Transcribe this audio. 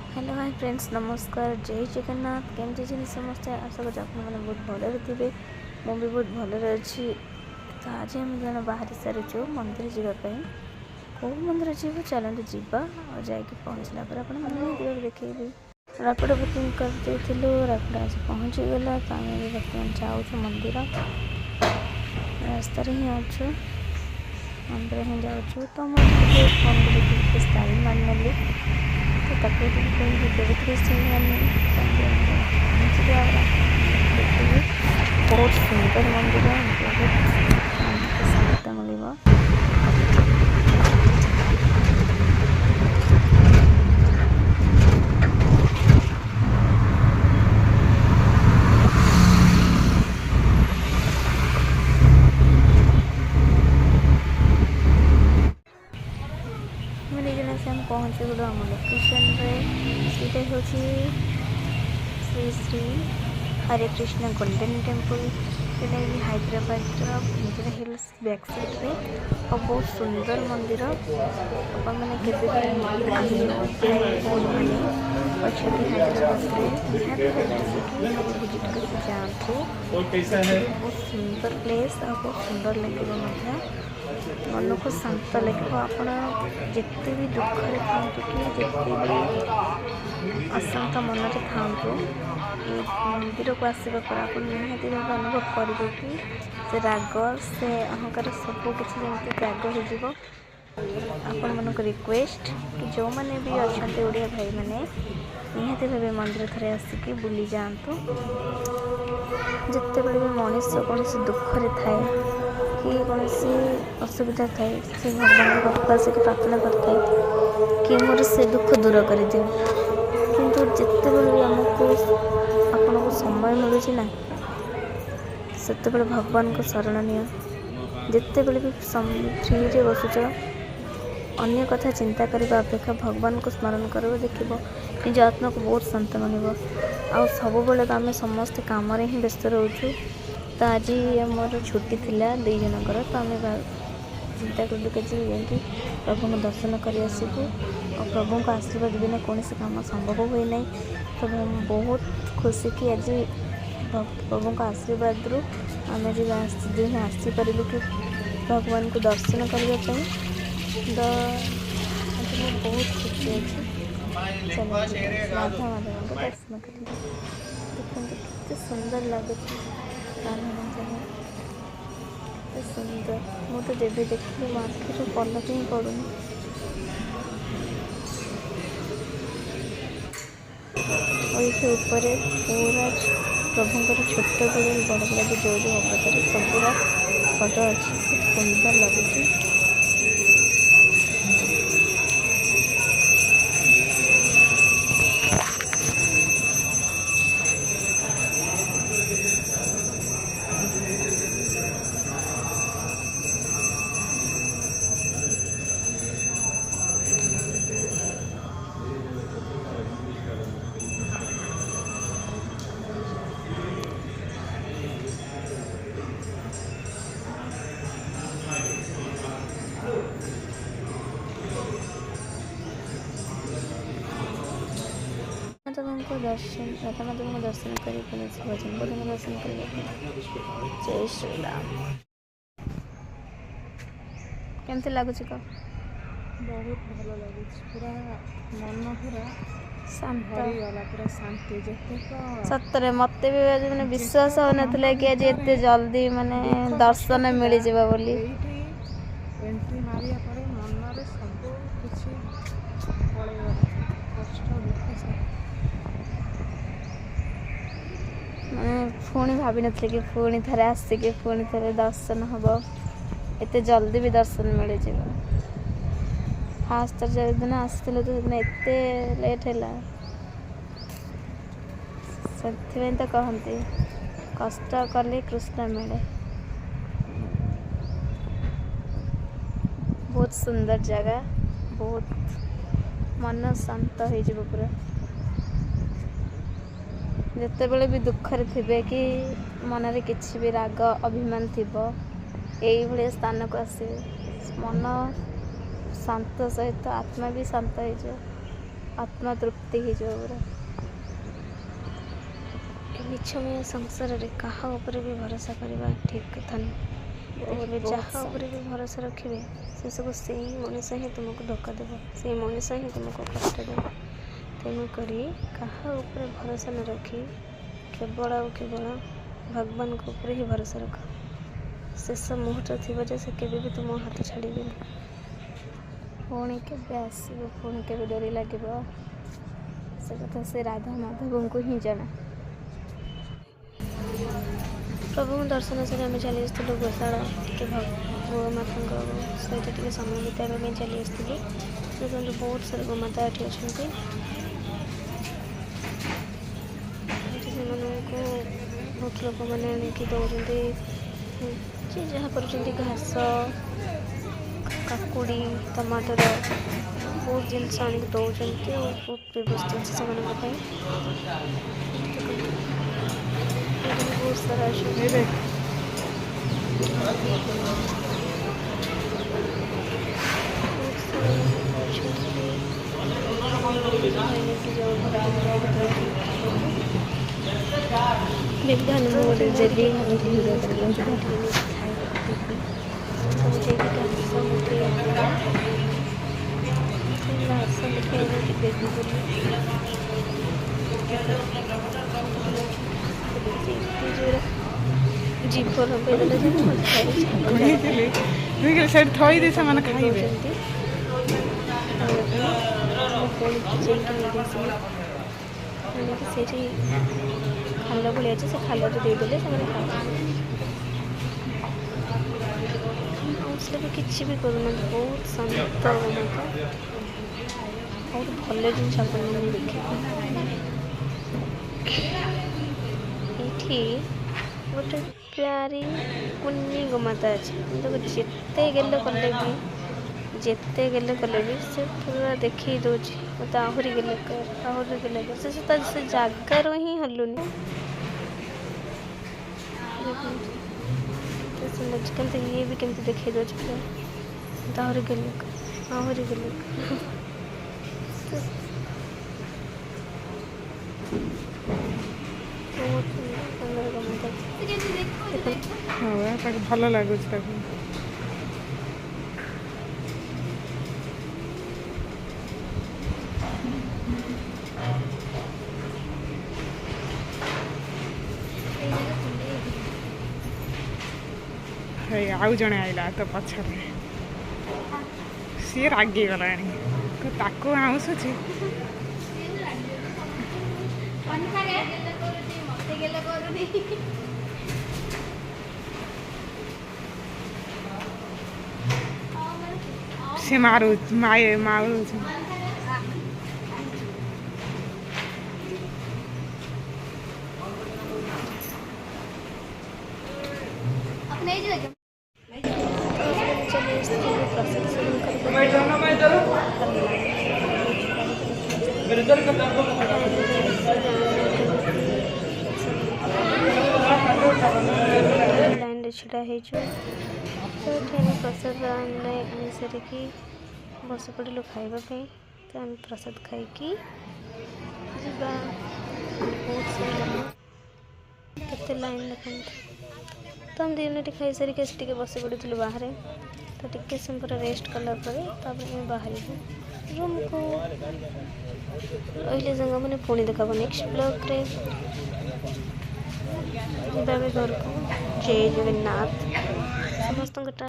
Hello hi friends, नमस्कार। जय जगन्नाथ। केमती जी समस्ते आशा कर मैंने बहुत भले थे। मु भी बहुत भले अच्छी। तो आज आम जन बाहरी सारीचु मंदिर जावाई। कौ मंदिर जीव चलते जावा और जाकि पहुँचला आप देखेबी। रापिड बुकिंग करते रापिड आज पहुँचीगला। तो आम भी बर्तमान जाऊँ मंदिर रास्त ही अच्छु मंदिर ही जाऊँ। तो मुझे फोन को स्टाइल मारनेली तो ताकि देखिए बहुत सुंदर मंदिर, बहुत शांति शांत मिल। मिलना से हम पहुँचे गलु आम लोकेशन सीटा हूँ श्री श्री हरे कृष्ण गोल्डन टेम्पल। जोटा कि हैदराबाद मिजरा हिल्स बैक साइड रे और बहुत सुंदर मंदिर। मैंने अच्छा हैदराबाद में विजिट करके जातु। बहुत सुंदर प्लेस और बहुत सुंदर लगे मन को शांत लगे। आपण जिते भी दुखरे था कि जिते भी अशांत मन में था मंदिर को आसवा पर आप निहाती भाव अनुभव करेंगे कि से राग से अहंकार सबकि जमी त्याग हो। आपण मन को रिक्वेस्ट कि जो मैंने भी अच्छा ओडिया भाई मैंने निहाती भाव मंदिर थे आसिकी बुली जातु। जिते बड़े भी मनीष कौन दुखरे थाए कि कौन असुविधा थाए से भगवान को पास प्रार्थना करता कि मोर से दुख दूर कर दियो। किंतु जिते बड़े भी आमको आपण को समय मिलूँ ना सेते बड़े भगवान को शरण नियो। जिते बड़े भी फ्री रे बसुच अन्य कथा चिंता करने अपेक्षा भगवान को स्मरण करो। देखिए निज आत्मा को बहुत शांत मिल। आ सब बेले तो आम समस्ते कम ही व्यस्त रोचु। तो आज मोर छुट्टी थिला 2 जनकर। तो आम चिंता कलु कि प्रभु को दर्शन कर आसबू और प्रभु को आशीर्वाद बिना कौन काम संभव हुए ना। तो बहुत खुशी कि आज प्रभु का आशीर्वाद रू आम दिन आसीपारू कि भगवान को दर्शन करने। तो आज मैं बहुत खुशी अच्छी। राधा माधव को दर्शन कर देखते कितने सुंदर लगे। सुंदर मु तो जब देखी मो आखिर पलक ही पड़ूनी। और ये ऊपर पूरा प्रभुंर छोट बड़े बड़ बड़ा जो जो अवतार सबूरा फोटो अच्छी बहुत सुंदर लगुच। को दर्शन राधा माधव को दर्शन कर भजन बोधन दर्शन कर। जय श्री राम। केमती लगुच कह? बहुत भल लगे पूरा मन पूरा शांत पूरा शांति सतरे मत भी मैंने विश्वास हो ना कि आज एत जल्दी माने दर्शन मिल जावा बोली। एंट्री मारिया पर मन रे सब किछि पळेगला कष्ट दुख सब पुणी भाभी नी कि पुणी थे आसिक पुणी थे दर्शन हम एत जल्दी भी दर्शन मिल जावा। फास्ट जो दिन आसते तो दिन एत लेट है से तो कहते कष्ट कले कृष्ण मिले। बहुत सुंदर जगह, बहुत मन शांत हो पूरा। जिते बड़े भी दुखरे थे कि मन रे किसी भी राग अभिमान थी ये स्थान को आसवे मन शांत सहित आत्मा भी शांत हो आत्मा तृप्ति हो पूरा। मिछमय संसार रे कहा ऊपर भी भरोसा करवा ठीक कथा नहीं। जहाँ ऊपर भी भरोसा रखिए से सब से ही मनीष ही तुमको धोखा देव, से मनीष ही तुमको कष्ट देव। तेणुक कहा ऊपर भरोसा न रखी केवल आ केवल भगवान को ऊपर ही भरोसा रख। शेष मुहूर्त थी जे से केवे भी तुम हाथ छाड़े पुणी के आसब पुणी के डोरी लगे से कथा से राधा माधव को ही जाना। प्रभु दर्शन से आम चली आसलु गोशाला टे गोमाता सहित टे समय बिताइबा चली आसलु। देखते बहुत सारा गोमाता ये अच्छा से बहुत लोक मैंने आनिकी दौरान जी जहाँ कर घास काकुड़ी टमाटर बहुत जिनस आनिक दौरान बहुत व्यवस्था अच्छे से बहुत सारा जीवन थई दे से खाइबे खाल भाई अच्छे से खाल देदेले भी किसी भी करूना बहुत शांत बहुत भल जिन अपन देखिए गोटे प्यारी कुन्नी गोमाता अच्छे जिते गेले कले भी जिते गेले कले भी से पूरा देखी दौर मत आहरी गेले कर से जगार ही हलुनि कमी ये भी कमी देखी दौर पूरा आहरी गेले भल लगुच आउ जड़े आइला तो पछरे सी रागी गला ताको आउसुची से मारू मारू लाइन छिड़ा प्रसाद आनी सारिकी बस पड़े खावाई तो आम प्रसाद खाई बहुत सारे लाइन देखते तो हम दिन खाई सारिक बस पड़ू बाहर तो टिके से पूरा रेस्ट कलापर बाहर रूम को रही जगह मैंने पुणी देखा नेक्स्ट ब्लॉग रे घर को जय जगन्नाथ समस्त।